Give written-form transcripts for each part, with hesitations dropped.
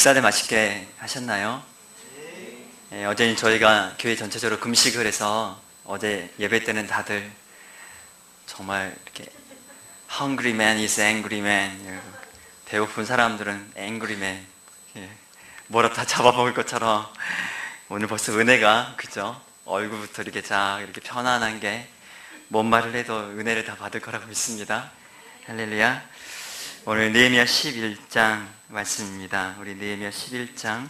식사들 맛있게 하셨나요? 어제는 저희가 교회 전체적으로 금식을 해서 어제 예배 때는 다들 정말 이렇게 Hungry man is angry man, 배고픈 사람들은 angry man, 뭐라 다 잡아먹을 것처럼 오늘 벌써 은혜가, 그죠? 얼굴부터 이렇게 이렇게 편안한 게 뭔 말을 해도 은혜를 다 받을 거라고 믿습니다. 할렐루야. 오늘 느헤미야 11장 말씀입니다. 우리 느헤미야 11장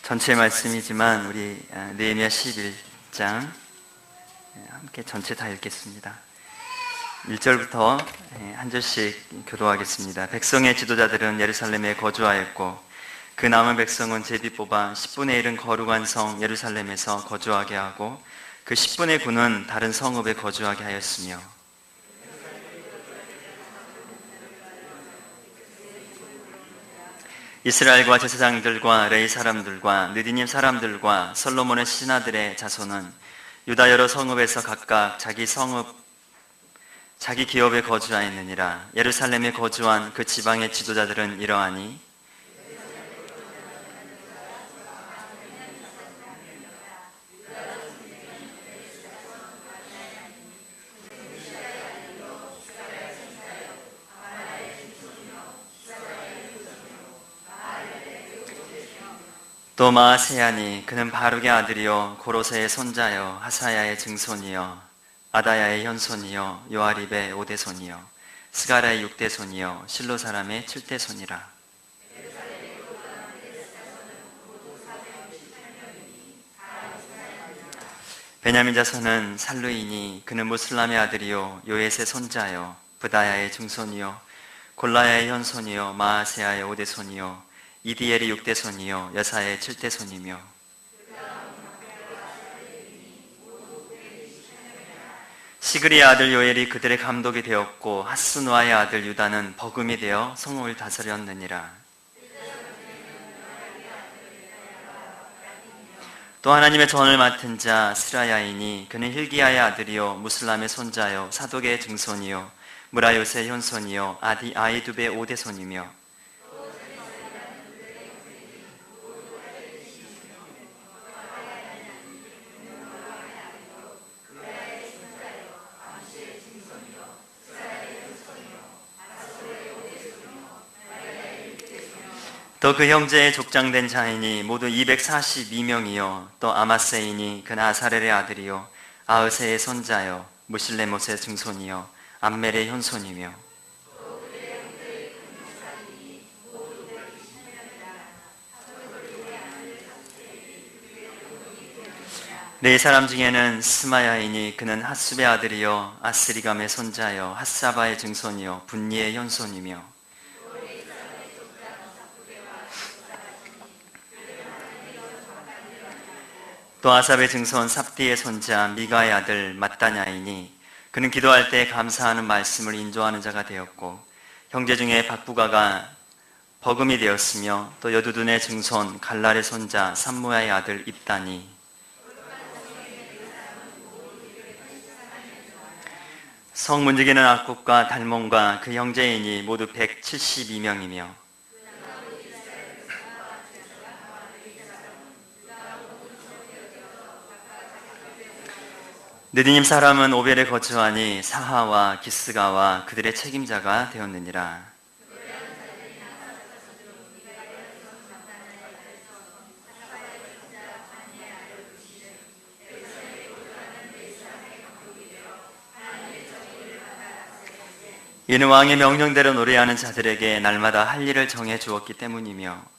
전체 말씀이지만 우리 느헤미야 11장 함께 전체 다 읽겠습니다. 1절부터 한 절씩 교도하겠습니다. 백성의 지도자들은 예루살렘에 거주하였고 그 남은 백성은 제비 뽑아 10분의 1은 거룩한 성 예루살렘에서 거주하게 하고 그 10분의 9는 다른 성읍에 거주하게 하였으며 이스라엘과 제사장들과 레위 사람들과 느디님 사람들과 솔로몬의 신하들의 자손은 유다 여러 성읍에서 각각 자기 기업에 거주하였느니라. 예루살렘에 거주한 그 지방의 지도자들은 이러하니 또 마아세야니 그는 바룩의 아들이요 고로세의 손자요 하사야의 증손이요 아다야의 현손이요 요아립의 5대손이요 스가랴의 6대손이요 실로 사람의 7대손이라. 베냐민 자손은 살루이니 그는 무슬람의 아들이요 요엣의 손자요 브다야의 증손이요 골라야의 현손이요 마아세야의 5대손이요 이디엘이 6대손이요 여사의 7대손이며 시그리의 아들 요엘이 그들의 감독이 되었고 하스누아의 아들 유다는 버금이 되어 성읍을 다스렸느니라. 또 하나님의 전을 맡은 자 스라야이니 그는 힐기야의 아들이요 무슬람의 손자요 사독의 증손이요 무라요스의 현손이요 아이두베의 5대손이며 또 그 형제의 족장된 자인이 모두 242명이요 또 아마세이니 그는 아사렐의 아들이요 아으세의 손자요 무실레못의 증손이요 암멜의 현손이며 네 사람 중에는 스마야이니 그는 핫숲의 아들이요 아스리감의 손자요 핫사바의 증손이요 분니의 현손이며 또 아삽의 증손 삽디의 손자 미가의 아들 mat다냐이니 그는 기도할 때 감사하는 말씀을 인도하는 자가 되었고 형제 중에 박부가가 버금이 되었으며 또 여두둔의 증손 갈랄의 손자 삼무야의 아들 입다니 성 문지기는 악국과 달몬과 그 형제인이 모두 172명이며 느디님 사람은 오벨에 거주하니 사하와 기스가와 그들의 책임자가 되었느니라. 이는 왕의 명령대로 노래하는 자들에게 날마다 할 일을 정해 주었기 때문이며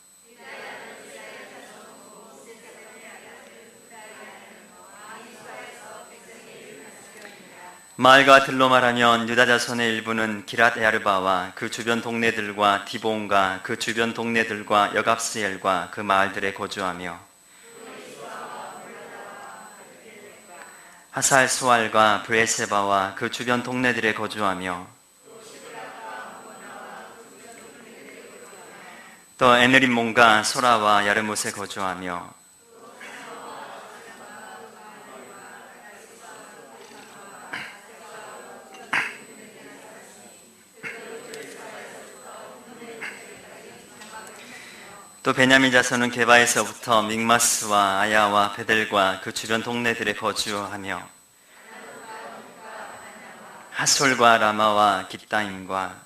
마을과 들로 말하면 유다 자손의 일부는 기랏 야르바와 그 주변 동네들과 디본과 그 주변 동네들과 여갑스엘과 그 마을들에 거주하며 하살 수알과 브에세바와 그 주변 동네들에 거주하며 또 에느림몬과 소라와 야르못에 거주하며 또 베냐민 자손은 게바에서부터 믹마스와 아야와 베델과 그 주변 동네들에 거주하며 하솔과 라마와 깃다임과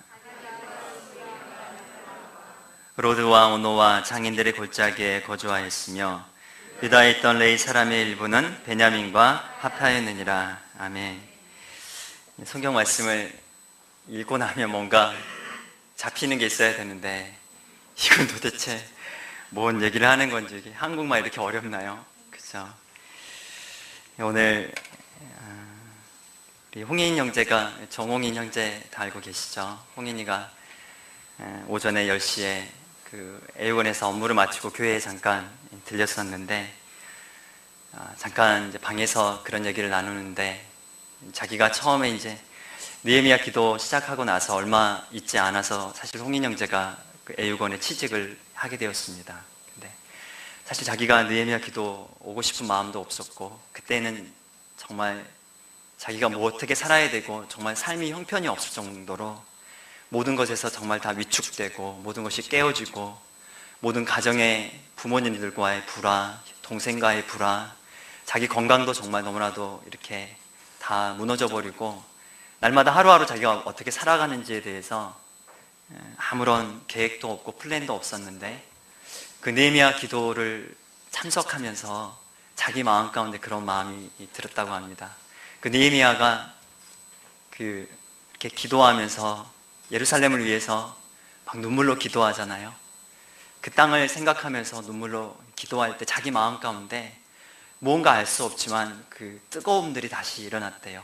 로드와 오노와 장인들의 골짜기에 거주하였으며 유다에 있던 레이 사람의 일부는 베냐민과 합하였느니라. 아멘. 성경 말씀을 읽고 나면 뭔가 잡히는 게 있어야 되는데 이건 도대체 뭔 얘기를 하는 건지, 한국말 이렇게 어렵나요? 그렇죠? 오늘 우리 홍인 형제가, 정홍인 형제 다 알고 계시죠? 홍인이가 오전에 10시에 그 애육원에서 업무를 마치고 교회에 잠깐 들렸었는데, 잠깐 이제 방에서 그런 얘기를 나누는데, 자기가 처음에 이제 느헤미야 기도 시작하고 나서 얼마 있지 않아서 사실 홍인 형제가 그 애육원에 취직을 하게 되었습니다. 근데 사실 자기가 느헤미야 기도 오고 싶은 마음도 없었고, 그때는 정말 자기가 뭐 어떻게 살아야 되고 정말 삶이 형편이 없을 정도로 모든 것에서 정말 다 위축되고 모든 것이 깨어지고 모든 가정의 부모님들과의 불화, 동생과의 불화, 자기 건강도 정말 너무나도 이렇게 다 무너져 버리고 날마다 하루하루 자기가 어떻게 살아가는지에 대해서 아무런 계획도 없고 플랜도 없었는데, 그 느헤미야 기도를 참석하면서 자기 마음 가운데 그런 마음이 들었다고 합니다. 그 느헤미야가 이렇게 기도하면서 예루살렘을 위해서 막 눈물로 기도하잖아요. 그 땅을 생각하면서 눈물로 기도할 때 자기 마음 가운데 뭔가 알 수 없지만 그 뜨거움들이 다시 일어났대요.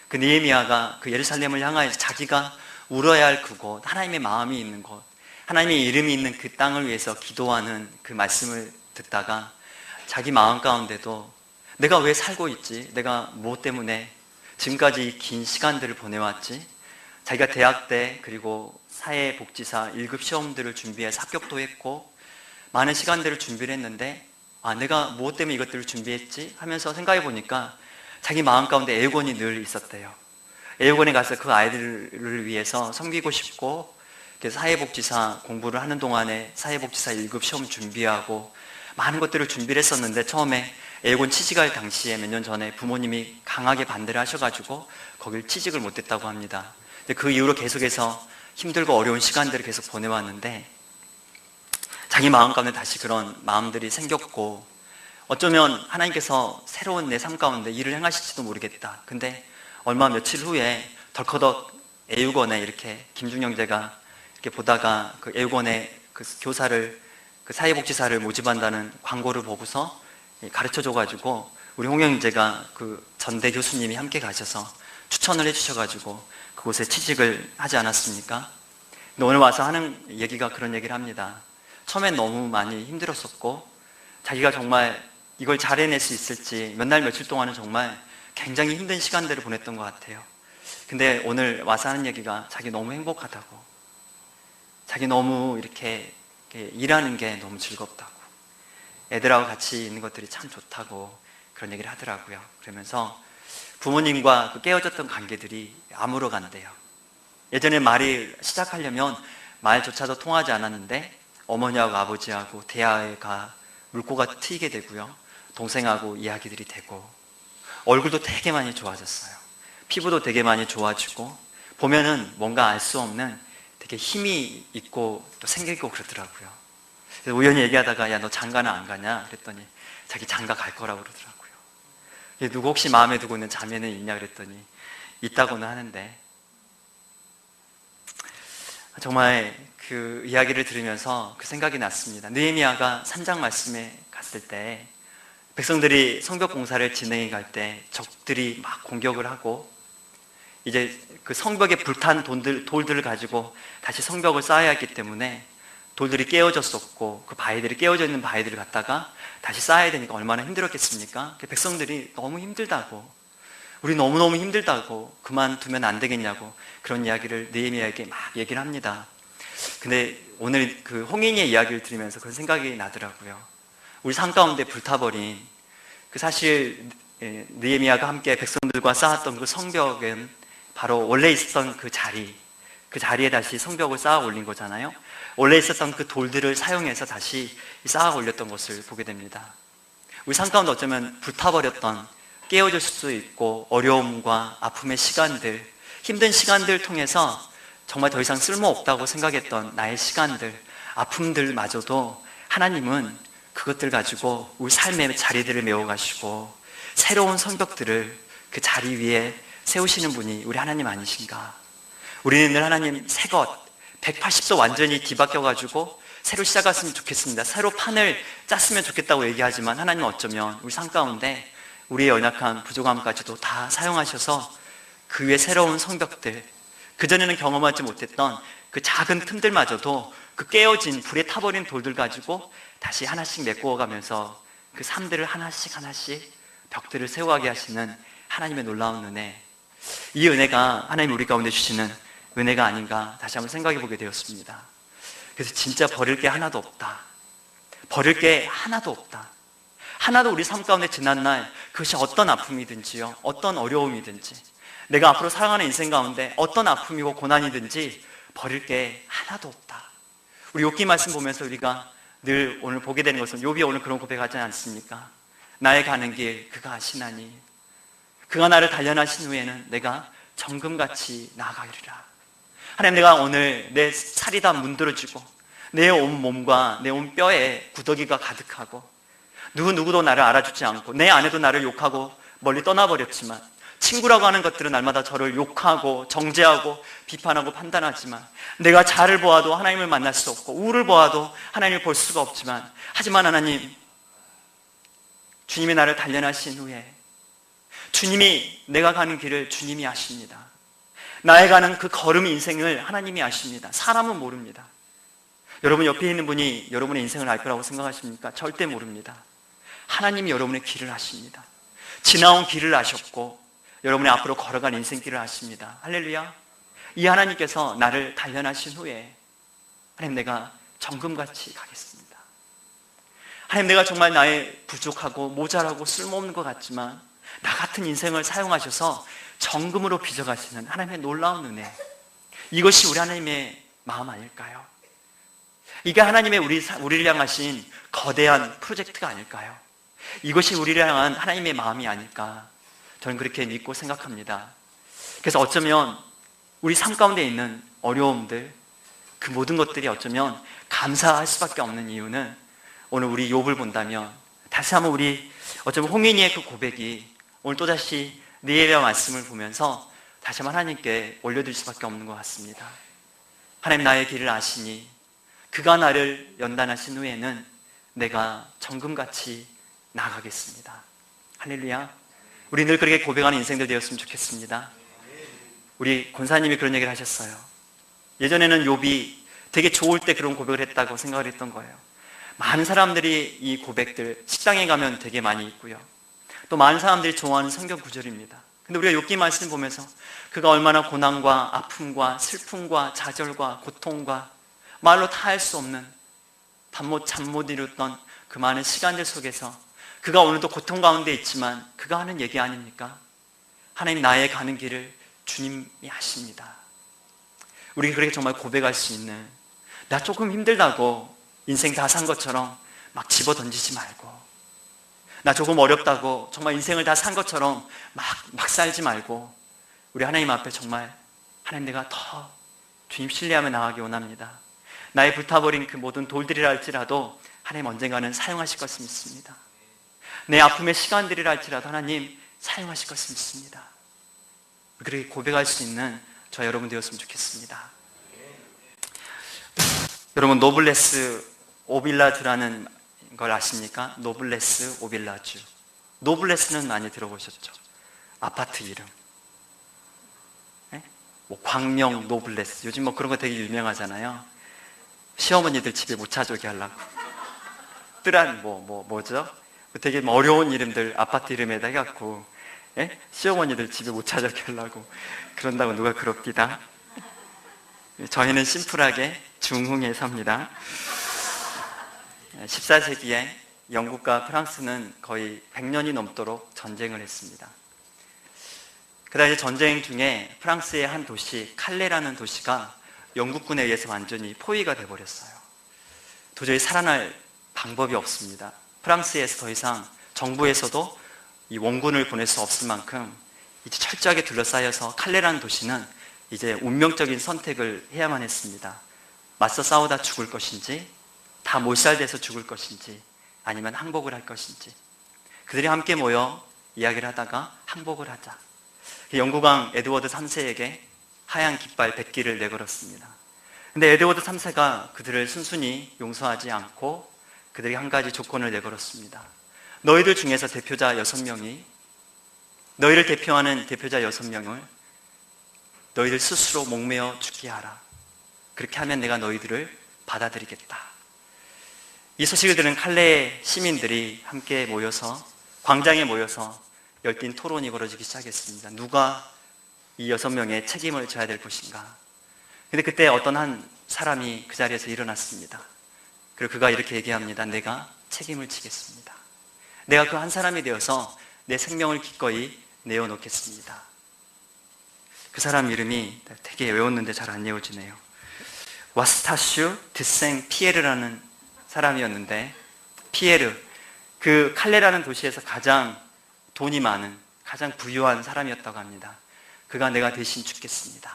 그 느헤미야가 그 예루살렘을 향하여 자기가 울어야 할 그곳, 하나님의 마음이 있는 곳, 하나님의 이름이 있는 그 땅을 위해서 기도하는 그 말씀을 듣다가 자기 마음 가운데도 내가 왜 살고 있지? 내가 무엇 때문에 지금까지 긴 시간들을 보내왔지? 자기가 대학 때 그리고 사회복지사 1급 시험들을 준비해서 합격도 했고 많은 시간들을 준비를 했는데, 내가 무엇 때문에 이것들을 준비했지? 하면서 생각해 보니까 자기 마음 가운데 애육원이 늘 있었대요. 애육원에 가서 그 아이들을 위해서 섬기고 싶고, 사회복지사 공부를 하는 동안에 사회복지사 1급 시험 준비하고 많은 것들을 준비를 했었는데, 처음에 애육원 취직할 당시에 몇 년 전에 부모님이 강하게 반대를 하셔가지고 거길 취직을 못했다고 합니다. 근데 그 이후로 계속해서 힘들고 어려운 시간들을 계속 보내왔는데 자기 마음 가운데 다시 그런 마음들이 생겼고, 어쩌면 하나님께서 새로운 내 삶 가운데 일을 행하실지도 모르겠다. 근데 얼마 며칠 후에 덜커덕 애육원에 이렇게 김중 형제가 이렇게 보다가 그 애육원에 그 교사를, 그 사회복지사를 모집한다는 광고를 보고서 가르쳐 줘가지고 우리 홍 형제가 그 전대 교수님이 함께 가셔서 추천을 해주셔가지고 그곳에 취직을 하지 않았습니까? 근데 오늘 와서 하는 얘기가 그런 얘기를 합니다. 처음엔 너무 많이 힘들었었고 자기가 정말 이걸 잘 해낼 수 있을지 몇 날 며칠 동안은 정말 굉장히 힘든 시간들을 보냈던 것 같아요. 근데 오늘 와서 하는 얘기가 자기 너무 행복하다고, 자기 너무 이렇게 일하는 게 너무 즐겁다고, 애들하고 같이 있는 것들이 참 좋다고 그런 얘기를 하더라고요. 그러면서 부모님과 그 깨어졌던 관계들이 아무러 간대요. 예전에 말을 시작하려면 말조차도 통하지 않았는데 어머니하고 아버지하고 대화가 물꼬가 트이게 되고요. 동생하고 이야기들이 되고 얼굴도 되게 많이 좋아졌어요. 피부도 되게 많이 좋아지고 보면은 뭔가 알 수 없는 되게 힘이 있고 또 생기고 그러더라고요. 그래서 우연히 얘기하다가 야, 너 장가는 안 가냐? 그랬더니 자기 장가 갈 거라고 그러더라고요. 누구 혹시 마음에 두고 있는 자매는 있냐? 그랬더니 있다고는 하는데, 정말 그 이야기를 들으면서 그 생각이 났습니다. 느헤미야가 3장 말씀에 갔을 때 백성들이 성벽 공사를 진행해 갈 때 적들이 막 공격을 하고 이제 그 성벽에 불탄 돌들을 가지고 다시 성벽을 쌓아야 했기 때문에 돌들이 깨어졌었고 그 바위들이 깨어져 있는 바위들을 갖다가 다시 쌓아야 되니까 얼마나 힘들었겠습니까? 백성들이 너무 힘들다고, 우리 너무너무 힘들다고, 그만두면 안 되겠냐고 그런 이야기를 느헤미야에게 막 얘기를 합니다. 근데 오늘 그 홍인이의 이야기를 들으면서 그런 생각이 나더라고요. 우리 삶 가운데 불타버린 그 사실 느헤미야가 함께 백성들과 쌓았던 그 성벽은 바로 원래 있었던 그 자리에 다시 성벽을 쌓아 올린 거잖아요. 원래 있었던 그 돌들을 사용해서 다시 쌓아 올렸던 것을 보게 됩니다. 우리 삶 가운데 어쩌면 불타버렸던, 깨어질 수도 있고 어려움과 아픔의 시간들, 힘든 시간들을 통해서 정말 더 이상 쓸모없다고 생각했던 나의 시간들, 아픔들마저도 하나님은 그것들 가지고 우리 삶의 자리들을 메워가시고 새로운 성벽들을 그 자리 위에 세우시는 분이 우리 하나님 아니신가? 우리는 늘 하나님 새것 180도 완전히 뒤바뀌어가지고 새로 시작했으면 좋겠습니다. 새로 판을 짰으면 좋겠다고 얘기하지만 하나님은 어쩌면 우리 삶 가운데 우리의 연약한 부족함까지도 다 사용하셔서 그 위에 새로운 성벽들, 그전에는 경험하지 못했던 그 작은 틈들마저도 그 깨어진 불에 타버린 돌들 가지고 다시 하나씩 메꾸어가면서 그 삶들을 하나씩 벽들을 세워가게 하시는 하나님의 놀라운 은혜, 이 은혜가 하나님 우리 가운데 주시는 은혜가 아닌가 다시 한번 생각해 보게 되었습니다. 그래서 진짜 버릴 게 하나도 없다. 버릴 게 하나도 없다. 하나도 우리 삶 가운데 지난 날 그것이 어떤 아픔이든지요, 어떤 어려움이든지, 내가 앞으로 살아가는 인생 가운데 어떤 아픔이고 고난이든지 버릴 게 하나도 없다. 우리 욥기 말씀 보면서 우리가 늘 오늘 보게 되는 것은, 욥이 오늘 그런 고백하지 않습니까? 나의 가는 길 그가 아시나니 그가 나를 단련하신 후에는 내가 정금같이 나아가리라. 하나님, 내가 오늘 내 살이 다 문드러지고 내 온 몸과 내 온 뼈에 구더기가 가득하고 누구도 나를 알아주지 않고 내 아내도 나를 욕하고 멀리 떠나버렸지만, 친구라고 하는 것들은 날마다 저를 욕하고 정죄하고 비판하고 판단하지만, 내가 자를 보아도 하나님을 만날 수 없고 우를 보아도 하나님을 볼 수가 없지만, 하지만 하나님, 주님이 나를 단련하신 후에 주님이 내가 가는 길을 주님이 아십니다. 나의 가는 그 걸음 인생을 하나님이 아십니다. 사람은 모릅니다. 여러분 옆에 있는 분이 여러분의 인생을 알 거라고 생각하십니까? 절대 모릅니다. 하나님이 여러분의 길을 아십니다. 지나온 길을 아셨고 여러분의 앞으로 걸어갈 인생길을 아십니다. 할렐루야. 이 하나님께서 나를 단련하신 후에, 하나님, 내가 정금같이 가겠습니다. 하나님, 내가 정말 나의 부족하고 모자라고 쓸모없는 것 같지만 나 같은 인생을 사용하셔서 정금으로 빚어가시는 하나님의 놀라운 은혜, 이것이 우리 하나님의 마음 아닐까요? 이게 하나님의 우리를 향하신 거대한 프로젝트가 아닐까요? 이것이 우리를 향한 하나님의 마음이 아닐까, 저는 그렇게 믿고 생각합니다. 그래서 어쩌면 우리 삶 가운데 있는 어려움들, 그 모든 것들이 어쩌면 감사할 수밖에 없는 이유는, 오늘 우리 욥을 본다면 다시 한번 우리 어쩌면 홍인이의 그 고백이 오늘 또다시 느헤미야 말씀을 보면서 다시 한번 하나님께 올려드릴 수밖에 없는 것 같습니다. 하나님, 나의 길을 아시니 그가 나를 연단하신 후에는 내가 정금같이 나아가겠습니다. 할렐루야. 우리 늘 그렇게 고백하는 인생들 되었으면 좋겠습니다. 우리 권사님이 그런 얘기를 하셨어요. 예전에는 욥이 되게 좋을 때 그런 고백을 했다고 생각을 했던 거예요. 많은 사람들이 이 고백들 식당에 가면 되게 많이 있고요, 또 많은 사람들이 좋아하는 성경 구절입니다. 근데 우리가 욥기 말씀 보면서 그가 얼마나 고난과 아픔과 슬픔과 좌절과 고통과 말로 다 할 수 없는 잠 못 이뤘던 그 많은 시간들 속에서 그가 오늘도 고통 가운데 있지만 그가 하는 얘기 아닙니까? 하나님, 나의 가는 길을 주님이 아십니다. 우리가 그렇게 정말 고백할 수 있는, 나 조금 힘들다고 인생 다 산 것처럼 막 집어 던지지 말고, 나 조금 어렵다고 정말 인생을 다 산 것처럼 막 살지 말고, 우리 하나님 앞에 정말, 하나님, 내가 더 주님 신뢰하며 나가기 원합니다. 나의 불타버린 그 모든 돌들이라 할지라도 하나님 언젠가는 사용하실 것을 믿습니다. 내 아픔의 시간들이라 할지라도 하나님 사용하실 것을 믿습니다. 그렇게 고백할 수 있는 저 여러분 되었으면 좋겠습니다. 여러분, 노블레스 오빌라주라는 걸 아십니까? 노블레스 오빌라주. 노블레스는 많이 들어보셨죠? 아파트 이름. 네? 뭐 광명 노블레스, 요즘 뭐 그런 거 되게 유명하잖아요. 시어머니들 집에 못 찾아오게 하려고. 뜨란 뭐죠? 되게 어려운 이름들 아파트 이름에다 해갖고, 예? 시어머니들 집에 못 찾아오게 하려고 그런다고 누가 그럽디다. 저희는 심플하게 중흥에 삽니다. 14세기에 영국과 프랑스는 거의 100년이 넘도록 전쟁을 했습니다. 그 당시 전쟁 중에 프랑스의 한 도시, 칼레라는 도시가 영국군에 의해서 완전히 포위가 돼버렸어요. 도저히 살아날 방법이 없습니다. 프랑스에서 더 이상 정부에서도 이 원군을 보낼 수 없을 만큼 이제 철저하게 둘러싸여서 칼레라는 도시는 이제 운명적인 선택을 해야만 했습니다. 맞서 싸우다 죽을 것인지, 다 몰살돼서 죽을 것인지, 아니면 항복을 할 것인지. 그들이 함께 모여 이야기를 하다가 항복을 하자. 영국왕 에드워드 3세에게 하얀 깃발 100기를 내걸었습니다. 근데 에드워드 3세가 그들을 순순히 용서하지 않고 그들이 한 가지 조건을 내걸었습니다. 너희들 중에서 대표자 6명이, 너희를 대표하는 대표자 6명을 너희들 스스로 목매어 죽게 하라. 그렇게 하면 내가 너희들을 받아들이겠다. 이 소식을 들은 칼레의 시민들이 함께 모여서 광장에 모여서 열띤 토론이 벌어지기 시작했습니다. 누가 이 6명의 책임을 져야 될 것인가. 근데 그때 어떤 한 사람이 그 자리에서 일어났습니다. 그리고 그가 이렇게 얘기합니다. 내가 책임을 지겠습니다. 내가 그 한 사람이 되어서 내 생명을 기꺼이 내어놓겠습니다. 그 사람 이름이 되게 외웠는데 잘 안 외워지네요. 와스타슈 드생 피에르라는 사람이었는데, 피에르, 그 칼레라는 도시에서 가장 돈이 많은, 가장 부유한 사람이었다고 합니다. 그가 내가 대신 죽겠습니다.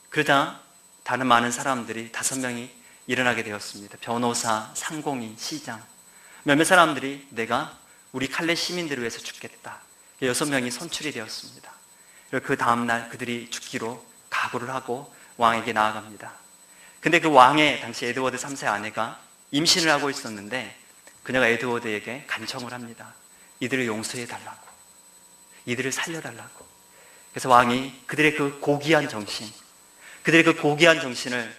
그러자 다른 많은 사람들이 5명이 일어나게 되었습니다. 변호사, 상공인, 시장, 몇몇 사람들이 내가 우리 칼레 시민들을 위해서 죽겠다. 6명이 선출이 되었습니다. 그리고 그 다음날 그들이 죽기로 각오를 하고 왕에게 나아갑니다. 근데 그 왕의 당시 에드워드 3세 아내가 임신을 하고 있었는데 그녀가 에드워드에게 간청을 합니다. 이들을 용서해달라고, 이들을 살려달라고. 그래서 왕이 그들의 그 고귀한 정신, 그들의 그 고귀한 정신을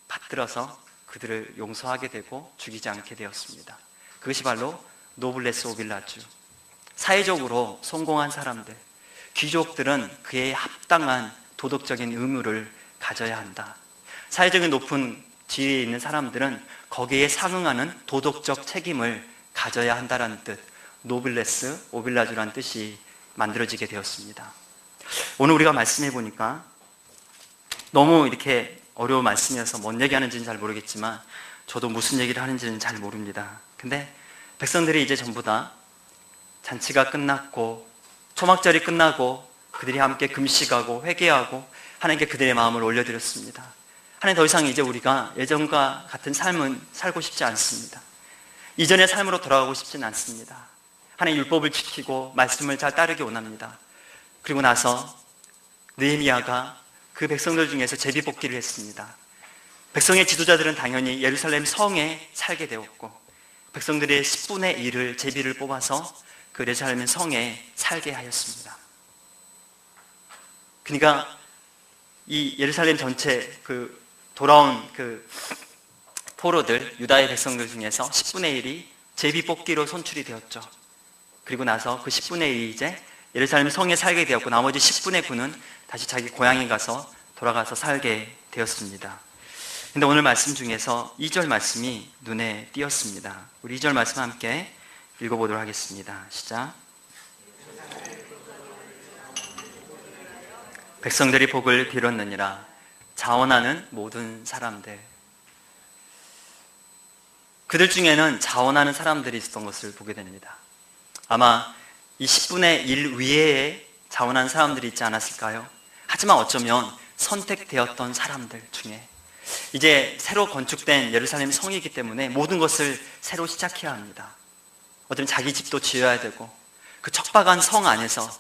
받들어서 그들을 용서하게 되고 죽이지 않게 되었습니다. 그것이 바로 노블레스 오빌라주, 사회적으로 성공한 사람들, 귀족들은 그에 합당한 도덕적인 의무를 가져야 한다. 사회적인 높은 지위에 있는 사람들은 거기에 상응하는 도덕적 책임을 가져야 한다는 뜻, 노블레스 오빌라주라는 뜻이 만들어지게 되었습니다. 오늘 우리가 말씀해 보니까 너무 이렇게 어려운 말씀이어서 뭔 얘기하는지는 잘 모르겠지만 저도 무슨 얘기를 하는지는 잘 모릅니다. 근데 백성들이 이제 전부 다 잔치가 끝났고 초막절이 끝나고 그들이 함께 금식하고 회개하고 하나님께 그들의 마음을 올려드렸습니다. 하나님, 더 이상 이제 우리가 예전과 같은 삶은 살고 싶지 않습니다. 이전의 삶으로 돌아가고 싶지는 않습니다. 하나님, 율법을 지키고 말씀을 잘 따르기 원합니다. 그리고 나서 느헤미야가 그 백성들 중에서 제비뽑기를 했습니다. 백성의 지도자들은 당연히 예루살렘 성에 살게 되었고 백성들의 10분의 1을 제비를 뽑아서 그 예루살렘 성에 살게 하였습니다. 그러니까 이 예루살렘 전체 그 돌아온 그 포로들, 유다의 백성들 중에서 10분의 1이 제비 뽑기로 선출이 되었죠. 그리고 나서 그 10분의 1이 이제 예루살렘 성에 살게 되었고 나머지 10분의 9는 다시 자기 고향에 가서 돌아가서 살게 되었습니다. 근데 오늘 말씀 중에서 2절 말씀이 눈에 띄었습니다. 우리 2절 말씀 함께 읽어보도록 하겠습니다. 시작. 백성들이 복을 빌었느니라. 자원하는 모든 사람들. 그들 중에는 자원하는 사람들이 있었던 것을 보게 됩니다. 아마 이 10분의 1 위에 자원하는 사람들이 있지 않았을까요? 하지만 어쩌면 선택되었던 사람들 중에 이제 새로 건축된 예루살렘 성이기 때문에 모든 것을 새로 시작해야 합니다. 어쩌면 자기 집도 지어야 되고 그 척박한 성 안에서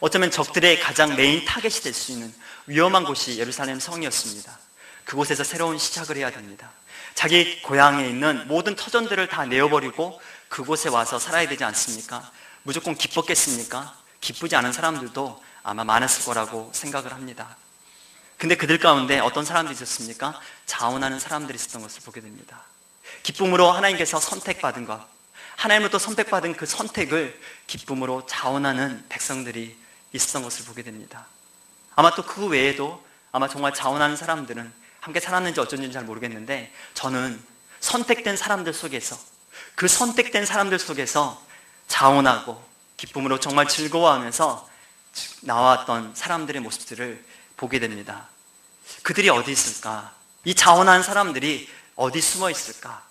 어쩌면 적들의 가장 메인 타겟이 될 수 있는 위험한 곳이 예루살렘 성이었습니다. 그곳에서 새로운 시작을 해야 됩니다. 자기 고향에 있는 모든 터전들을 다 내어버리고 그곳에 와서 살아야 되지 않습니까? 무조건 기뻤겠습니까? 기쁘지 않은 사람들도 아마 많았을 거라고 생각을 합니다. 근데 그들 가운데 어떤 사람들이 있었습니까? 자원하는 사람들이 있었던 것을 보게 됩니다. 기쁨으로 하나님께서 선택받은 것, 하나님으로부터 선택받은 그 선택을 기쁨으로 자원하는 백성들이 있었던 것을 보게 됩니다. 아마 또 그 외에도 아마 정말 자원하는 사람들은 함께 살았는지 어쩐지는 잘 모르겠는데 저는 선택된 사람들 속에서 그 선택된 사람들 속에서 자원하고 기쁨으로 정말 즐거워하면서 나왔던 사람들의 모습들을 보게 됩니다. 그들이 어디 있을까? 이 자원한 사람들이 어디 숨어 있을까?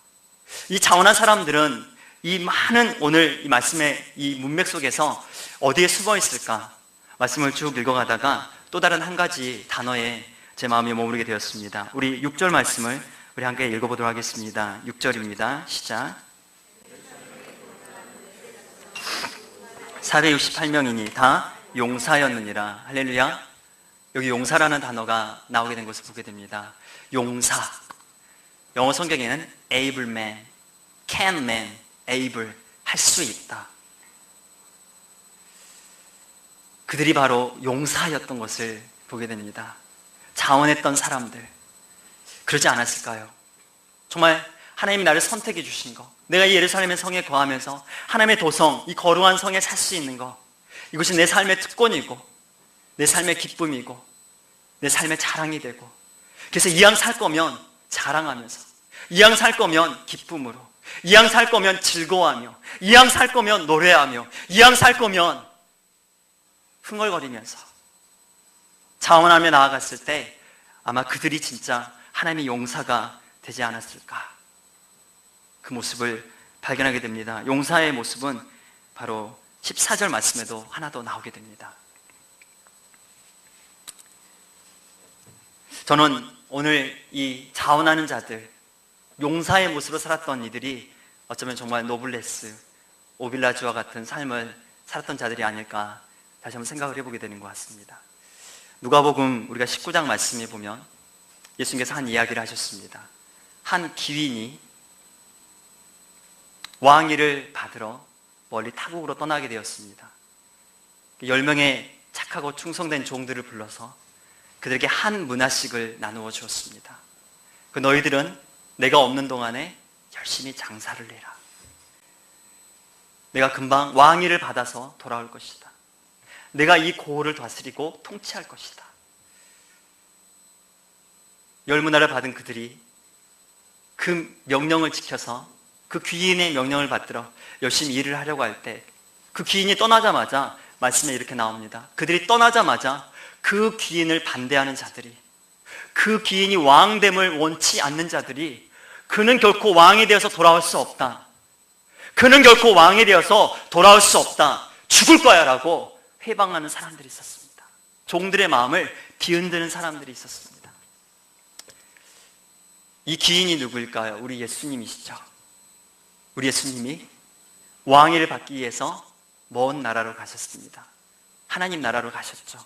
이 자원한 사람들은 이 많은 오늘 이 말씀의 이 문맥 속에서 어디에 숨어 있을까? 말씀을 쭉 읽어가다가 또 다른 한 가지 단어에 제 마음이 머무르게 되었습니다. 우리 6절 말씀을 우리 함께 읽어보도록 하겠습니다. 6절입니다. 시작. 468명이니 다 용사였느니라. 할렐루야. 여기 용사라는 단어가 나오게 된 것을 보게 됩니다. 용사. 영어 성경에는 able man, can man, able, 할 수 있다. 그들이 바로 용사였던 것을 보게 됩니다. 자원했던 사람들. 그러지 않았을까요? 정말 하나님이 나를 선택해 주신 거, 내가 이 예루살렘의 성에 거하면서 하나님의 도성, 이 거룩한 성에 살 수 있는 거, 이것이 내 삶의 특권이고 내 삶의 기쁨이고 내 삶의 자랑이 되고, 그래서 이왕 살 거면 자랑하면서, 이왕 살 거면 기쁨으로, 이왕 살 거면 즐거워하며, 이왕 살 거면 노래하며, 이왕 살 거면 흥얼거리면서 자원하며 나아갔을 때 아마 그들이 진짜 하나님의 용사가 되지 않았을까, 그 모습을 발견하게 됩니다. 용사의 모습은 바로 14절 말씀에도 하나 더 나오게 됩니다. 저는 오늘 이 자원하는 자들, 용사의 모습으로 살았던 이들이 어쩌면 정말 노블레스, 오빌라주와 같은 삶을 살았던 자들이 아닐까 다시 한번 생각을 해보게 되는 것 같습니다. 누가복음 우리가 19장 말씀에 보면 예수님께서 한 이야기를 하셨습니다. 한 귀인이 왕위를 받으러 멀리 타국으로 떠나게 되었습니다. 10명의 착하고 충성된 종들을 불러서 그들에게 한 문화씩을 나누어 주었습니다. 그 너희들은 내가 없는 동안에 열심히 장사를 해라. 내가 금방 왕위를 받아서 돌아올 것이다. 내가 이 고을을 다스리고 통치할 것이다. 10문화를 받은 그들이 그 명령을 지켜서 그 귀인의 명령을 받들어 열심히 일을 하려고 할 때 그 귀인이 떠나자마자 말씀에 이렇게 나옵니다. 그들이 떠나자마자 그 귀인을 반대하는 자들이, 그 귀인이 왕됨을 원치 않는 자들이 그는 결코 왕이 되어서 돌아올 수 없다. 그는 결코 왕이 되어서 돌아올 수 없다. 죽을 거야 라고 회방하는 사람들이 있었습니다. 종들의 마음을 뒤흔드는 사람들이 있었습니다. 이 귀인이 누구일까요? 우리 예수님이시죠. 우리 예수님이 왕위를 받기 위해서 먼 나라로 가셨습니다. 하나님 나라로 가셨죠.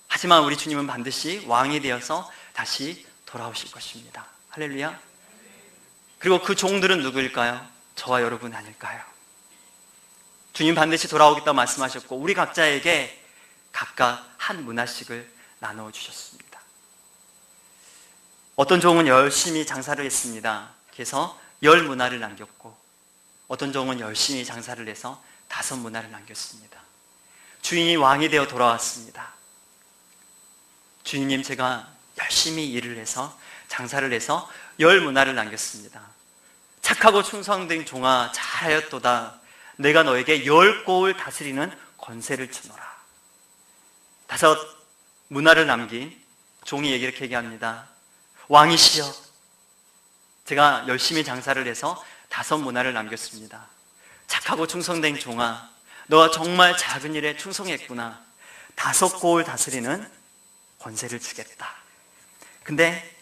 하지만 우리 주님은 반드시 왕이 되어서 다시 돌아오실 것입니다. 할렐루야. 그리고 그 종들은 누구일까요? 저와 여러분 아닐까요? 주님 반드시 돌아오겠다고 말씀하셨고 우리 각자에게 각각 한 문화씩을 나누어 주셨습니다. 어떤 종은 열심히 장사를 했습니다. 그래서 10문화를 남겼고 어떤 종은 열심히 장사를 해서 5문화를 남겼습니다. 주인이 왕이 되어 돌아왔습니다. 주인님, 제가 열심히 일을 해서 장사를 해서 10문화를 남겼습니다. 착하고 충성된 종아, 잘하였도다. 내가 너에게 10고을 다스리는 권세를 주노라. 5문화를 남긴 종이 이렇게 얘기합니다. 왕이시여, 제가 열심히 장사를 해서 5문화를 남겼습니다. 착하고 충성된 종아, 너가 정말 작은 일에 충성했구나. 5고을 다스리는 권세를 주겠다. 근데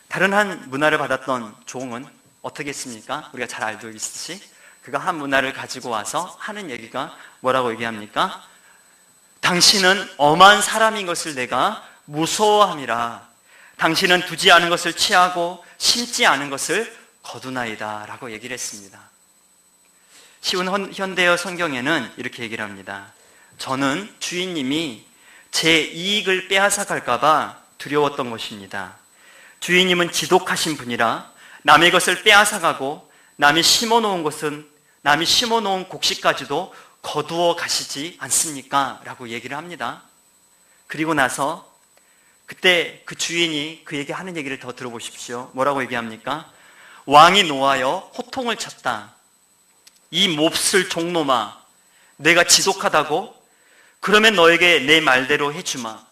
다른 한 문화를 받았던 종은 어떻게 했습니까? 우리가 잘 알고 있듯이 그가 한 문화를 가지고 와서 하는 얘기가 뭐라고 얘기합니까? 당신은 엄한 사람인 것을 내가 무서워함이라. 당신은 두지 않은 것을 취하고 심지 않은 것을 거두나이다 라고 얘기를 했습니다. 쉬운 현대어 성경에는 이렇게 얘기를 합니다. 저는 주인님이 제 이익을 빼앗아 갈까봐 두려웠던 것입니다. 주인님은 지독하신 분이라 남의 것을 빼앗아 가고 남이 심어놓은 곡식까지도 거두어 가시지 않습니까? 라고 얘기를 합니다. 그리고 나서 그때 그 주인이 그에게 하는 얘기를 더 들어보십시오. 뭐라고 얘기합니까? 왕이 노하여 호통을 쳤다. 이 몹쓸 종놈아, 내가 지독하다고? 그러면 너에게 내 말대로 해주마.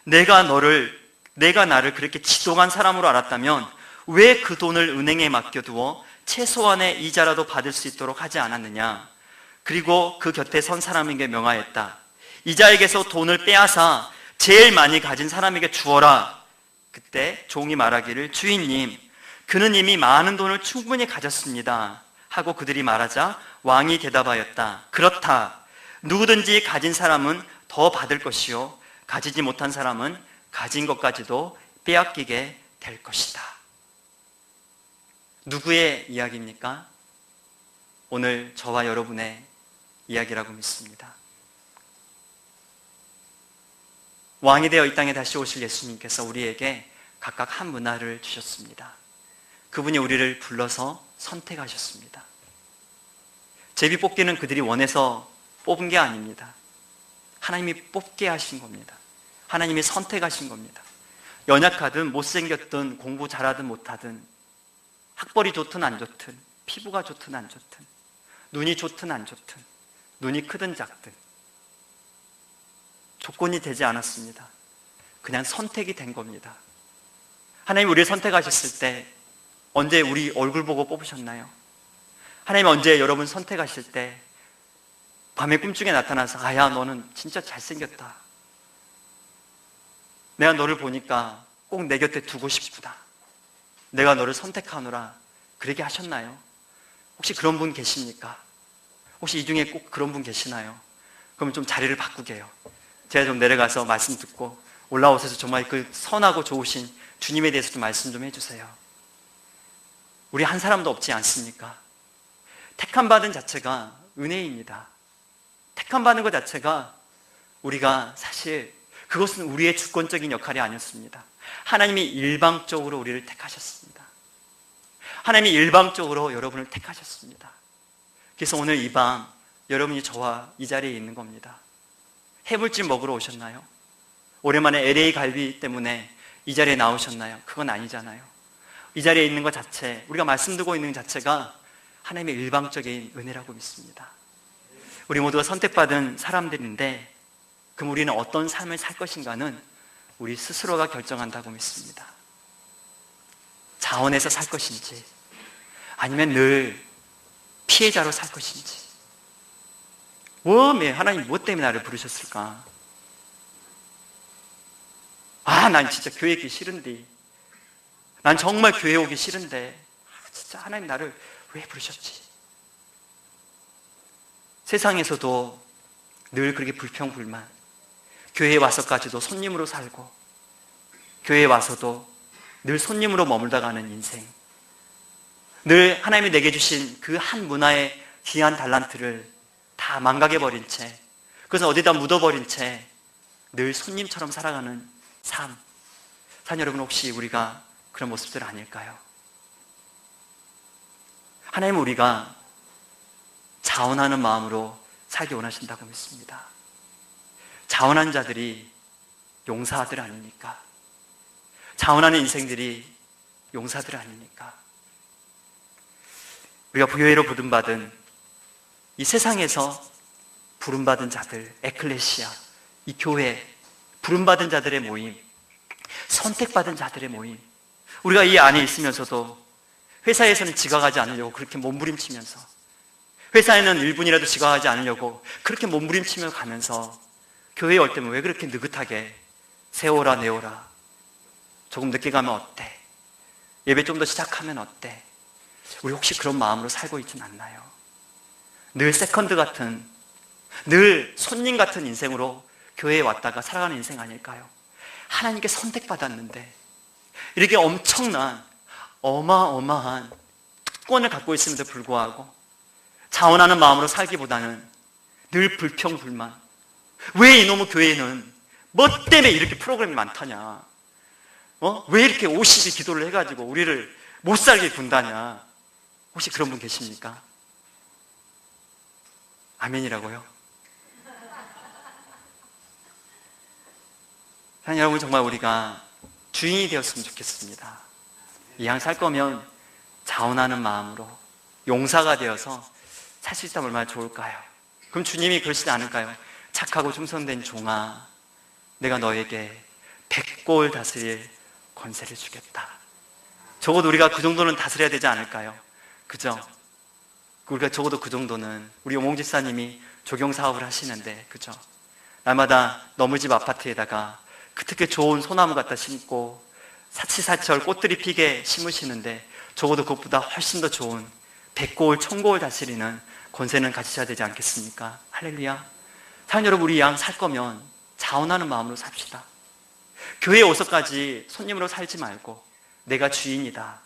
내가 너를 내가 나를 그렇게 지독한 사람으로 알았다면 왜 그 돈을 은행에 맡겨두어 최소한의 이자라도 받을 수 있도록 하지 않았느냐? 그리고 그 곁에 선 사람에게 명하였다. 이자에게서 돈을 빼앗아 제일 많이 가진 사람에게 주어라. 그때 종이 말하기를 주인님, 그는 이미 많은 돈을 충분히 가졌습니다 하고 그들이 말하자 왕이 대답하였다. 그렇다. 누구든지 가진 사람은 더 받을 것이요 가지지 못한 사람은 가진 것까지도 빼앗기게 될 것이다. 누구의 이야기입니까? 오늘 저와 여러분의 이야기라고 믿습니다. 왕이 되어 이 땅에 다시 오실 예수님께서 우리에게 각각 한 문화를 주셨습니다. 그분이 우리를 불러서 선택하셨습니다. 제비뽑기는 그들이 원해서 뽑은 게 아닙니다. 하나님이 뽑게 하신 겁니다. 하나님이 선택하신 겁니다. 연약하든 못생겼든 공부 잘하든 못하든 학벌이 좋든 안 좋든 피부가 좋든 안 좋든 눈이 좋든 안 좋든 눈이 크든 작든 조건이 되지 않았습니다. 그냥 선택이 된 겁니다. 하나님 우리를 선택하셨을 때 언제 우리 얼굴 보고 뽑으셨나요? 하나님 언제 여러분 선택하실 때 밤에 꿈중에 나타나서 아야 너는 진짜 잘생겼다. 내가 너를 보니까 꼭 내 곁에 두고 싶구나. 내가 너를 선택하노라. 그렇게 하셨나요? 혹시 그런 분 계십니까? 혹시 이 중에 꼭 그런 분 계시나요? 그러면 좀 자리를 바꾸게요. 제가 좀 내려가서 말씀 듣고 올라오셔서 정말 그 선하고 좋으신 주님에 대해서 좀 말씀 좀 해주세요. 우리 한 사람도 없지 않습니까? 택함 받은 자체가 은혜입니다. 택함 받는 것 자체가 우리가 사실 그것은 우리의 주권적인 역할이 아니었습니다. 하나님이 일방적으로 우리를 택하셨습니다. 하나님이 일방적으로 여러분을 택하셨습니다. 그래서 오늘 이 밤 여러분이 저와 이 자리에 있는 겁니다. 해물찜 먹으러 오셨나요? 오랜만에 LA 갈비 때문에 이 자리에 나오셨나요? 그건 아니잖아요. 이 자리에 있는 것 자체, 우리가 말씀 듣고 있는 것 자체가 하나님의 일방적인 은혜라고 믿습니다. 우리 모두가 선택받은 사람들인데 그럼 우리는 어떤 삶을 살 것인가는 우리 스스로가 결정한다고 믿습니다. 자원해서 살 것인지 아니면 늘 피해자로 살 것인지. 하나님 뭐 때문에 나를 부르셨을까? 난 진짜 교회 있기 싫은데, 난 정말 교회 오기 싫은데 진짜 하나님 나를 왜 부르셨지? 세상에서도 늘 그렇게 불평불만, 교회에 와서까지도 손님으로 살고 교회에 와서도 늘 손님으로 머물다 가는 인생, 늘 하나님이 내게 주신 그 한 문화의 귀한 달란트를 다 망각해버린 채, 그것은 어디다 묻어버린 채 늘 손님처럼 살아가는 삶. 여러분, 혹시 우리가 그런 모습들 아닐까요? 하나님은 우리가 자원하는 마음으로 살기 원하신다고 믿습니다. 자원한 자들이 용사들 아닙니까? 자원하는 인생들이 용사들 아닙니까? 우리가 부요회로 부름받은 이 세상에서 부름받은 자들, 에클레시아, 이 교회, 부름받은 자들의 모임, 선택받은 자들의 모임. 우리가 이 안에 있으면서도 회사에서는 지각하지 않으려고 그렇게 몸부림치면서, 회사에는 1분이라도 지각하지 않으려고 그렇게 몸부림치며 가면서 교회에 올 때면 왜 그렇게 느긋하게 세워라 내워라, 조금 늦게 가면 어때, 예배 좀 더 시작하면 어때? 우리 혹시 그런 마음으로 살고 있진 않나요? 늘 세컨드 같은, 늘 손님 같은 인생으로 교회에 왔다가 살아가는 인생 아닐까요? 하나님께 선택받았는데 이렇게 엄청난 어마어마한 특권을 갖고 있음에도 불구하고 자원하는 마음으로 살기보다는 늘 불평불만. 왜 이놈의 교회는 뭐 때문에 이렇게 프로그램이 많다냐, 왜 이렇게 50이 기도를 해가지고 우리를 못 살게 군다냐. 혹시 그런 분 계십니까? 아멘이라고요? 사랑하는 여러분, 정말 우리가 주인이 되었으면 좋겠습니다. 이 향 살 거면 자원하는 마음으로 용사가 되어서 살 수 있다면 얼마나 좋을까요? 그럼 주님이 그러시지 않을까요? 착하고 충성된 종아, 내가 너에게 백골 다스릴 권세를 주겠다. 적어도 우리가 그 정도는 다스려야 되지 않을까요? 그죠? 우리가 적어도 그 정도는, 우리 오몽 집사님이 조경 사업을 하시는데, 그죠? 날마다 너무 집 아파트에다가 그 특히 좋은 소나무 갖다 심고 사치사철 꽃들이 피게 심으시는데, 적어도 그것보다 훨씬 더 좋은 백골, 천골 다스리는 권세는 가지셔야 되지 않겠습니까? 할렐루야. 사랑 여러분, 우리 양 살 거면 자원하는 마음으로 삽시다. 교회에 오서까지 손님으로 살지 말고, 내가 주인이다,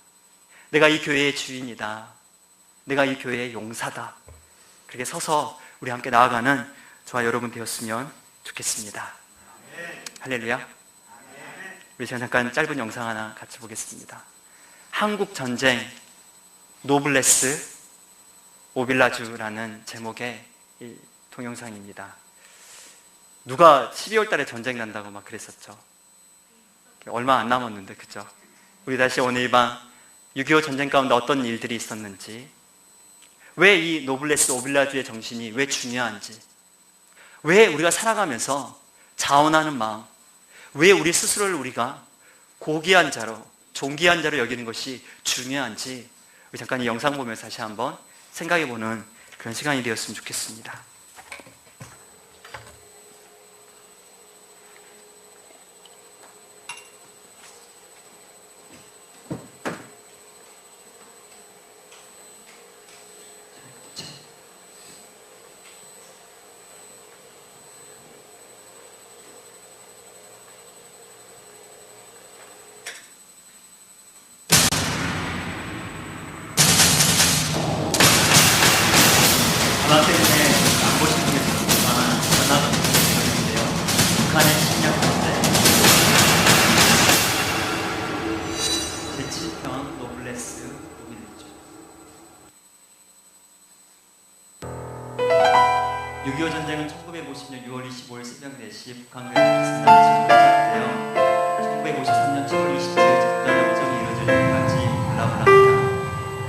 내가 이 교회의 주인이다, 내가 이 교회의 용사다, 그렇게 서서 우리 함께 나아가는 저와 여러분 되었으면 좋겠습니다. 할렐루야. 우리 잠깐 짧은 영상 하나 같이 보겠습니다. 한국 전쟁 노블레스 오빌라주라는 제목의 이 동영상입니다. 누가 12월 달에 전쟁 난다고 막 그랬었죠. 얼마 안 남았는데, 그죠? 우리 다시 오늘 이 밤 6.25 전쟁 가운데 어떤 일들이 있었는지, 왜 이 노블레스 오빌라주의 정신이 왜 중요한지, 왜 우리가 살아가면서 자원하는 마음, 왜 우리 스스로를 우리가 고귀한 자로, 존귀한 자로 여기는 것이 중요한지, 우리 잠깐 이 영상 보면서 다시 한번 생각해보는 그런 시간이 되었으면 좋겠습니다. 전화 때문에 안 보신 분이 있지만 전화가 있는데요. 북한의 침략 문제, 제7편 노블레스 오빌라주. 6.25 전쟁은 1950년 6월 25일 새벽 4시 북한군의 기습단이 시작되어 1953년 7월 27일 적전 협정이 이루어질 때까지 블라블라입니다.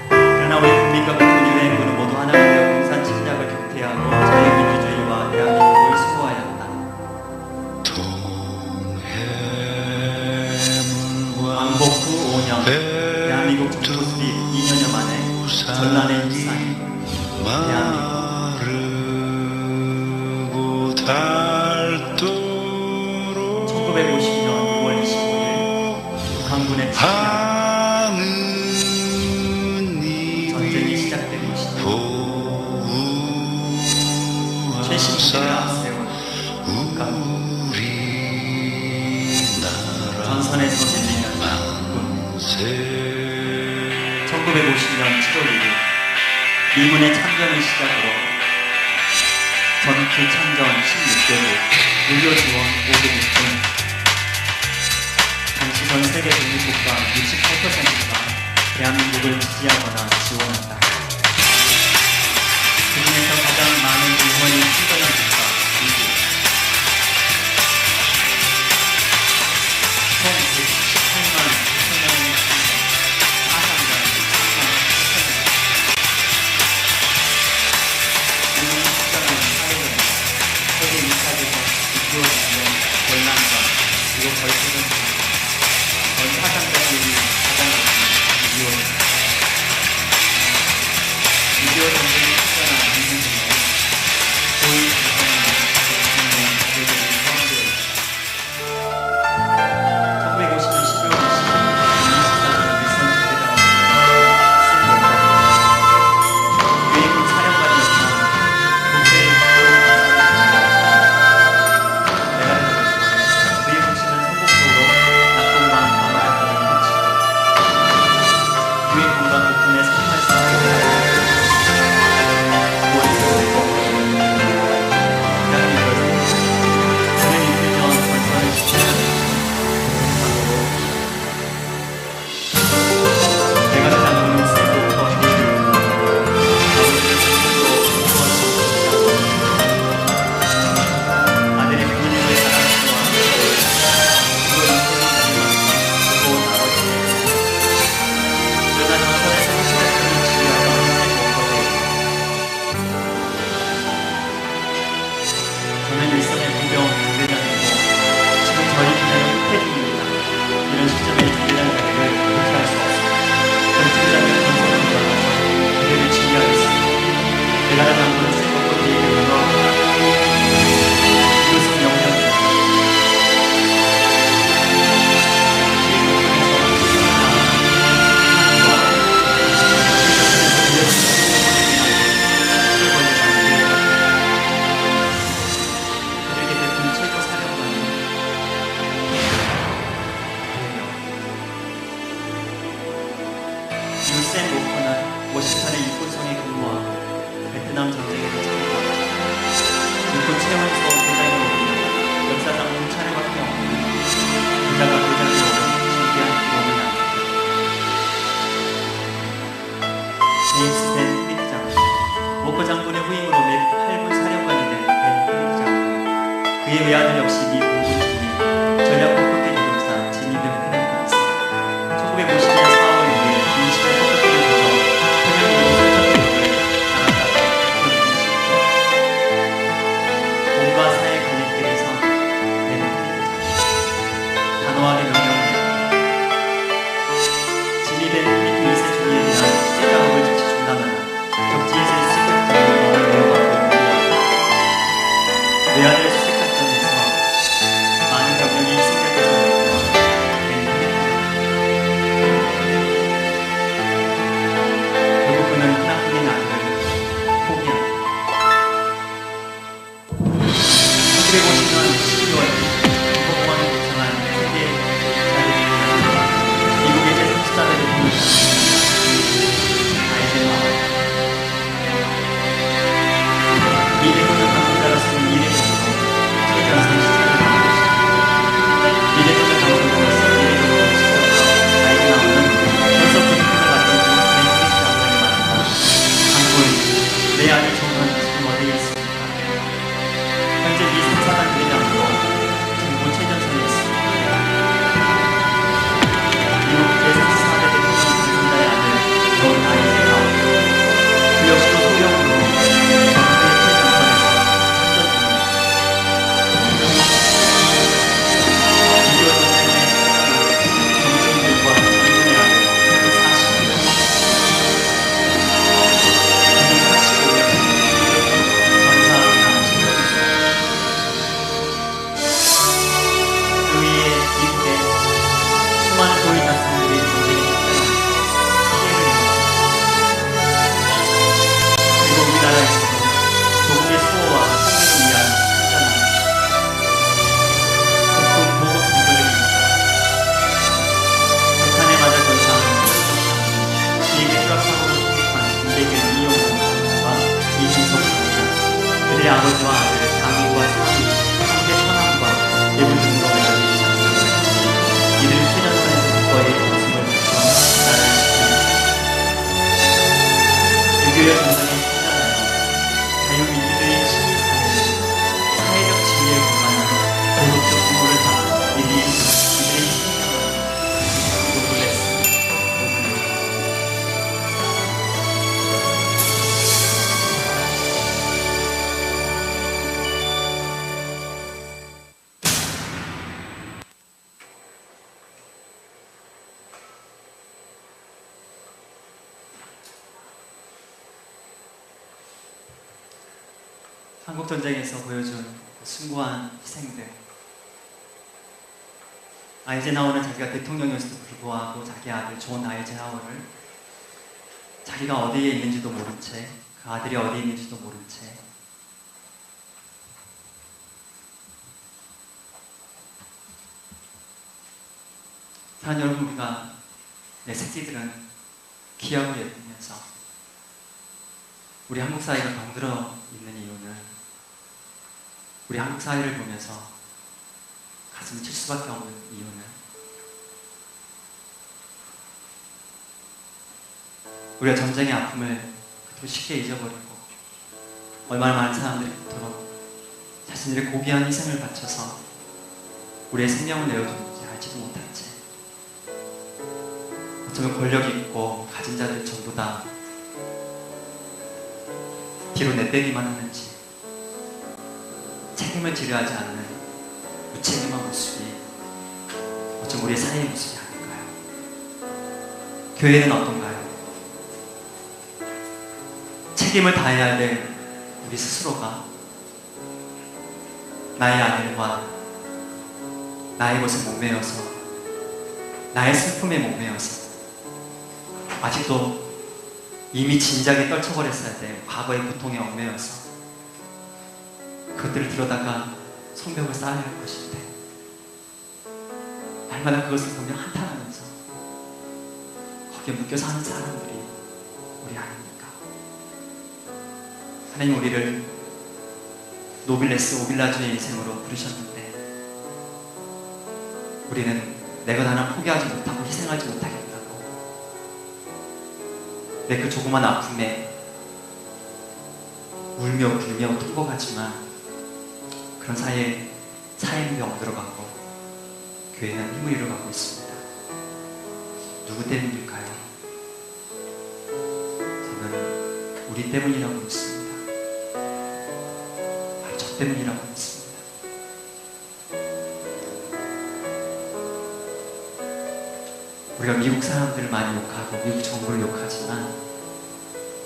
그러나 우리 국민과 국군 유엔군은 모두 하나가 되어 공산 침략을 격퇴하고 자유민주주의와 대한민국을 수호하였다. 광복 후 5년, 대한민국 정부 수립 2년여 만에 전란의 유산인 대한민국. 1950년 6월 25일 북한군의 침략, 전쟁이 시작된 것이다. 최신기를 앞세운 북한군, 전선에서 밀리는 군. 1950년 7월 1일 미군의 참전을 시작으로 전투 참전 16개국, 의료 지원 5개국중 당시 전 세계 독립국가 68%가 대한민국을 지지하거나 지원한다. 그 중에서 가장 많은 일본이 참전한 국가 미국, 총 118만 9천 명의 참전, 사상자 14만 7천 명. 미국이 참전한 사회는 세계 2차대전, 6.25 전쟁, 월남전, 그리고 걸쳐전 전 사상자 비율이 가장 높은 6.25 전쟁. 6.25 전쟁이 참전한 국민들은 소위 아들 역시 미 공군주의 전략 폭격기 조종사 진입을 해냈습니다. 1952년 4월 2일 민식의 폭격기를 조져 평양인민 설정기록을 나갔다가 공과 사의 갈림길에서 내는 필리핀 단호하게 명령을 내렸다. 진입된 필리핀 2세 주기에 대한 수색 작업을 즉시 중단하라. 적지에서의 수색 작전을 이어가고 외아들 수색 작전에서 많은 병력이 희생될 것을 결국 그는 하나뿐인 아들을 포기합니다. 1950년 12월 공공항에 도착한 세계 미국의 제34대 대통령 아이젠하워. 이 대통령 당선자로서는 이례적으로 최전선 시절을 받고 있습니다. 이 대통령 당선자로서 이례적으로 아이젠하워는 벌써 필리핀을 갔던 중 벤트리 장관이 말한다. 장군, 내 아들 총은 지금 어디에 있습니까? 현재 미 3사단 대장으로 중부 최전선에 있습니다. 미국 제34대 대통령 당선자의 아들 존 아이젠하워. 그 역시도 소형으로 전투의 최전선에서 참전 중입니다. 6.25 전쟁의 정치인들과 장군의 아들 145명, 145명 전사하고 남으신 그 위에 미국의 수많은 고위 장군들이 전쟁에 피해를 입었습니다. 그리고 우리나라에서도 조국의 수호와 통일을 위한 투자는 국군 보급 비전입니다. 북한에 맞아 전사하는 비행기 추락사고로 투입한 군대견 이용호 장군과 이진석 장군, 그들의 아버지와 아들 장인과 상위, 상대 천황과 대부 등으로 맺어진 장군. 이들은 최전선에서 국가의 목숨을 바쳐 나라를 지킵니다. 6.25 전쟁의 승자는 자유민주주의 시민사회를 사회적 지위에 걸맞는 도덕적 부모를 담은 이들의 생명을 노블레스. 한국전쟁에서 보여준 숭고한 희생들. 아이젠하워는 자기가 대통령이었음에도 불구하고 자기 아들 존 아이젠하워를 자기가 어디에 있는지도 모른 채, 그 아들이 어디에 있는지도 모른 채 사랑하는 여러분, 우리가 내 새끼들은 귀하고 예쁘면서 우리 한국 사회가 병들어 있는 이유는 우리 한국 사회를 보면서 가슴이 칠 수밖에 없는 이유는 우리가 전쟁의 아픔을 그토록 쉽게 잊어버리고 얼마나 많은 사람들이 그토록 자신들의 고귀한 희생을 바쳐서 우리의 생명을 내어주는지 알지도 못한 채 어쩌면 권력 있고 가진 자들 전부 다 뒤로 내빼기만 하는지 책임을 지려하지 않는 무책임한 모습이 어쩜 우리의 사회의 모습이 아닐까요? 교회는 어떤가요? 책임을 다해야 될 우리 스스로가 나의 아들과 나의 것에 목매여서 나의 슬픔에 목매여서 아직도 이미 진작에 떨쳐버렸어야 될 과거의 고통에 얽매여서 그것들을 들여다가 성벽을 쌓아야 할 것인데 날마다 그것을 보며 한탄하면서 거기에 묶여 사는 사람들이 우리 아닙니까? 하나님 우리를 노빌레스 오빌라주의 인생으로 부르셨는데 우리는 내 것 하나 포기하지 못하고 희생하지 못하겠다고 내 그 조그만 아픔에 울며 불며 통곡하지만 그런 사이에 삶이 병들어가고 교회는 힘을 잃어가고 있습니다. 누구 때문일까요? 저는 우리 때문이라고 믿습니다. 바로 저 때문이라고 믿습니다. 우리가 미국 사람들을 많이 욕하고 미국 정부를 욕하지만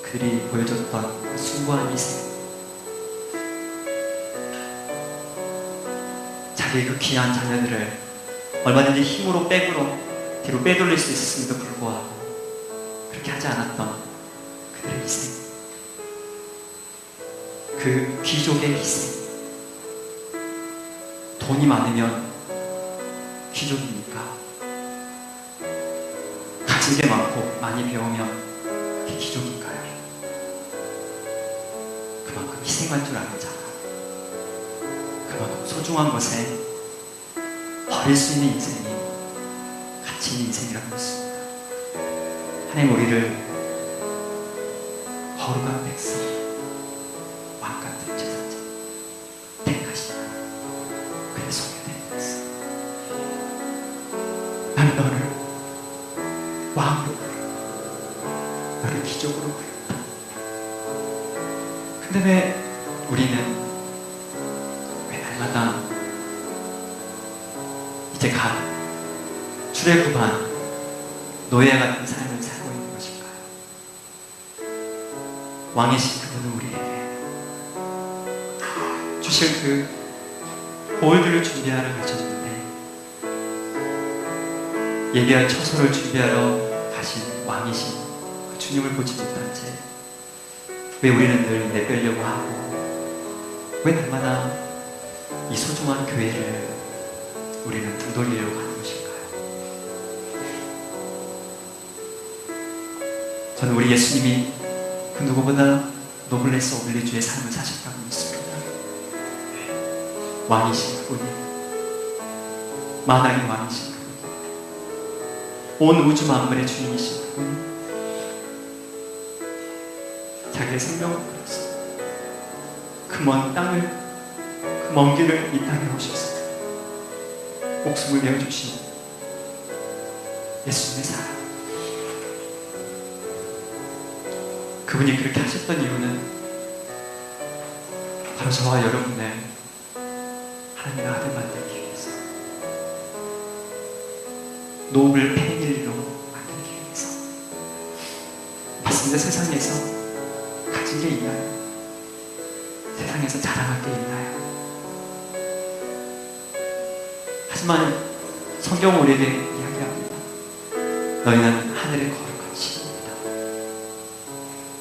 그들이 보여줬던 그 숭고한 희생, 자기의 그 귀한 자녀들을 얼마든지 힘으로 백으로 뒤로 빼돌릴 수 있었음에도 불구하고 그렇게 하지 않았던 그들의 희생, 그 귀족의 희생. 돈이 많으면 귀족입니까? 가진 게 많고 많이 배우면 그게 귀족인가요? 그만큼 희생할 줄 아는 자가 그만큼 소중한 것에 버릴 수 있는 인생이 가치 있는 인생이라고 믿습니다. 하나님 우리를 거룩한 백성, 왕 같은 제사장 택하시다. 그래 소개된 백성. 나는 너를 왕으로 부른다. 너를 기적으로 부른다. 근데 왜 우리는 왜 날마다 이제 갓 출애굽한 노예 같은 삶을 살고 있는 것일까요? 왕이신 그분은 우리에게 주실 그 보혈들을 준비하러 가셨는데 예배할 처소를 준비하러 가신 왕이신 그 주님을 보지 못한 채 왜 우리는 늘 내빼려고 하고 왜 날마다 이 소중한 교회를 우리는 등 돌리려고 하는 것일까요? 저는 우리 예수님이 그 누구보다 노블레스 오빌리주의 삶을 사셨다고 믿습니다. 왕이신 그분이, 만왕의 왕이신 그분이, 온 우주 만물의 주인이신 그분이 자기의 생명을 걸어서 그 먼 땅을, 그 먼 길을 이 땅에 오셔서 목숨을 내어주신 예수님의 사랑, 그분이 그렇게 하셨던 이유는 바로 저와 여러분을 하나님의 아들 만들기 위해서, 노블 패밀리로 만들기 위해서. 맞습니다. 세상에서 가진 게 있나요? 세상에서 자랑할 게 있나요? 하지만 성경은 우리에게 이야기합니다. 너희는 하늘의 거룩한 신입니다.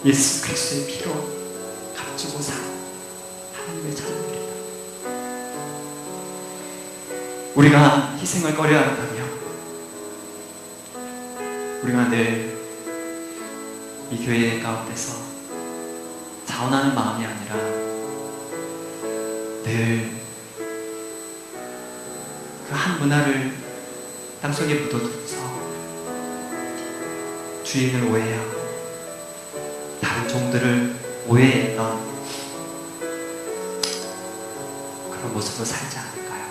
예수 그리스도의 피로 값주고 산 하나님의 자녀들이다. 우리가 희생을 꺼려야 한다면 우리가 늘 이 교회 가운데서 자원하는 마음이 아니라 늘 그 한 문화를 땅속에 묻어두고서 주인을 오해하고 다른 종들을 오해했던 그런 모습으로 살지 않을까요?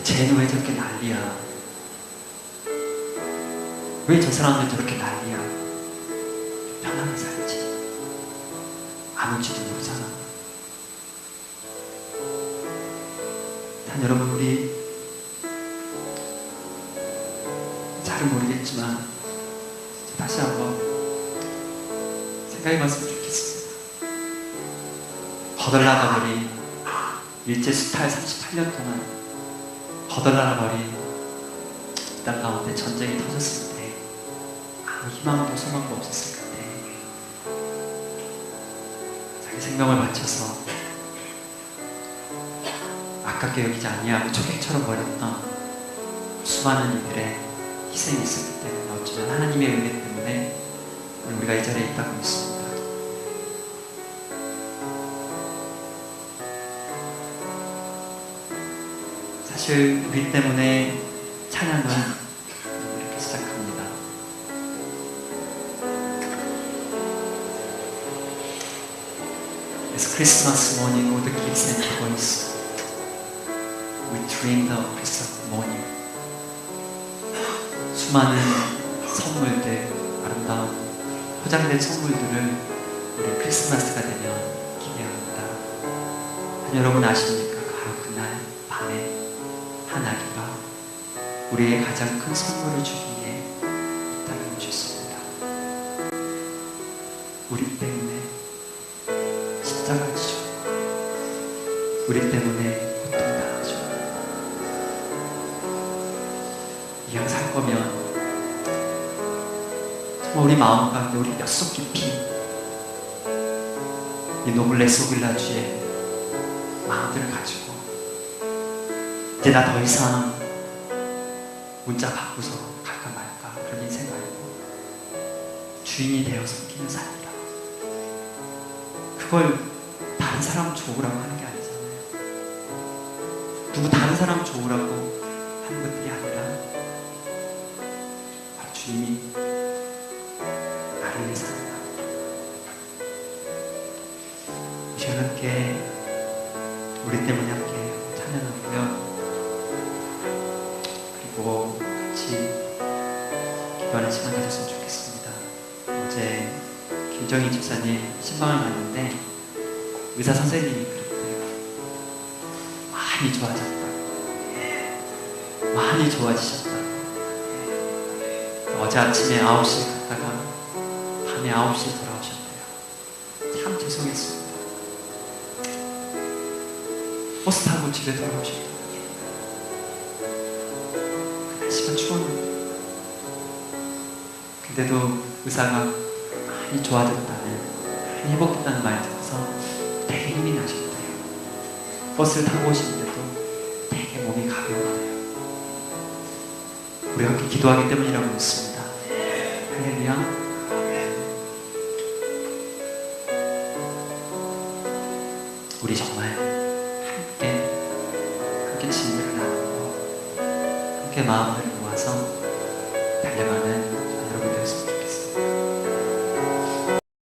쟤는 왜 저렇게 난리야? 왜 저 사람들 저렇게 난리야? 편하게 살지. 아는지도 모르잖아. 단 여러분, 우리 잘은 모르겠지만 다시 한번 생각해봤으면 좋겠습니다. 거덜나가 버린 일제수탈 38년 동안 거덜나가 버린 땅 가운데 전쟁이 터졌을 때 아무 희망도 소망도 없었을 때 자기 생명을 바쳐서 아깝게 여기지 아니하고 초객처럼 버렸던 수많은 이들의 희생이 있었기 때문에 어쩌면 하나님의 은혜 때문에 우리가 이 자리에 있다고 믿습니다. 사실 우리 때문에 찬양은 이렇게 시작합니다. It's Christmas morning with the kids and toys. during the Christmas morning. 수많은 선물들, 아름다운 포장된 선물들을 우리 크리스마스가 되면 기대합니다. 여러분 아십니까? 바로 그날 밤에 한 아기가 우리의 가장 큰 선물을 주기 위해 이 땅에 오셨습니다. 우리 때문에 십자가를 지셨고 우리 때문에 고통당하죠. 이 양 살 거면 정말 우리 마음 가운데 우리 뼛속 깊이 이 노블레스 오빌라주의 마음들을 가지고 이제 나 더 이상 문자 바꾸서 갈까 말까 그런 인생 말고 주인이 되어 섬기는 삶이라. 그걸 다른 사람 좋으라고 하는 게 아니잖아요. 누구 다른 사람 좋으라고 하는 것들이 아니라 바로 주님이 나를 위해 산다. 이 시간 함께 우리 때문에 함께 찬양하고요. 그리고 같이 기도하는 시간 가졌으면 좋겠습니다. 어제 김정희 집사님 신방을 갔는데 의사 선생님이 그랬대요. 많이 좋아졌다. 많이 좋아지셨다. 어제 아침에 9시에 갔다가 밤에 9시에 돌아오셨대요. 참 죄송했습니다. 버스 타고 집에 돌아오셨대요. 날씨가 추웠는데 근데도 의사가 많이 좋아졌다는, 많이 회복했다는 말 듣고서 되게 힘이 나셨대요. 버스를 타고 오시는데도 되게 몸이 가벼워요. 우리 함께 기도하기 때문이라고 믿습니다. 할렐루야. 우리 정말 함께 진리를 나누고 함께 마음을 모아서 달려가는